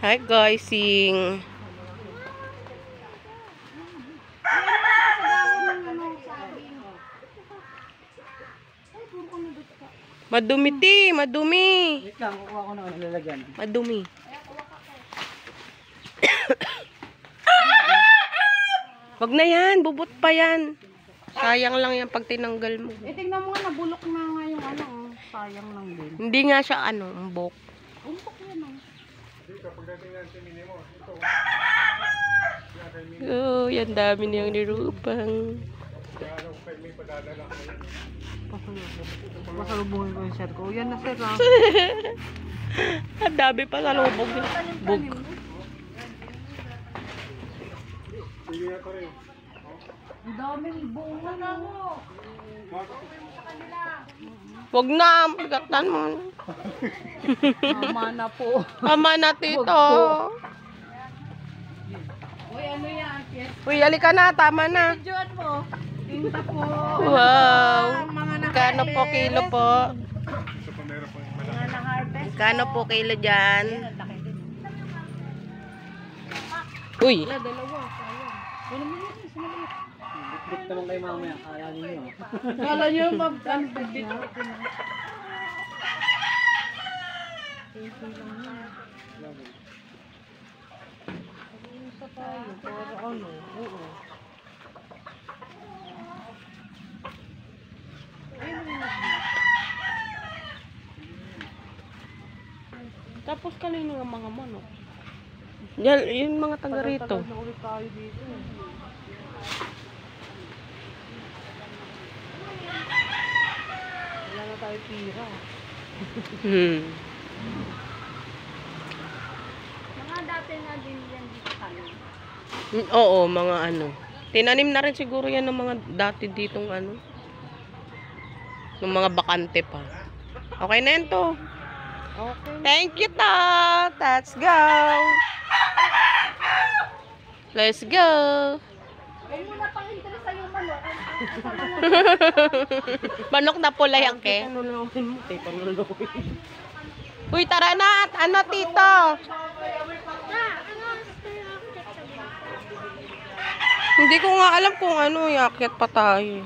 Hi guys, sing. Madumi ti, madumi. Wait lang, kukuha ko na nilalagyan. Madumi. Wag na yan, bubot pa yan. Sayang lang yan pag tinanggal mo. Tingnan mo nga, nabulok na nga yung ano, sayang lang din. Hindi nga siya umbok. Umpok yan oh. Oh, yan dami niyang nirupang. Masalubungin ko yung sir ko. Yan na sir ha. Ang dami pa sa lubog. Bug. Ang daming bunga na mo. Wag na, pagkaktan mo. Mama na po. Tama na, tito. Uy, ano yan? Uy, halika na, tama na. Diyan mo. Tinta po. Wow. Mga Kano po kilo po? Mga na-harvest. Kano po kilo dyan? Uy. Dalawa. Sayang. Wala mo yan. Sumaliit. Bit naman kayo mamaya. Kaya ninyo. Kala nyo, mag-bit. Isa tayo. Para ano. Oo. Tapos kanino ng mga manok? Yan, yung mga taga rito. Na ulit tayo dito. Wala na tayo tira. Mga dati na din yan dito tayo. Oo, mga ano. Tinanim na rin siguro yan ng mga dati ditong ano. Ng mga bakante pa. Okay na yan to. Okay. Thank you, Ta. Let's go. Let's go. Huwag mo na pang interesa yung manok. Manok na pula yan, ke. Panulawin mo. Panulawin. Uy, tara na. Ano, tito? Hindi ko nga alam kung ano. Iakyat pa tayo.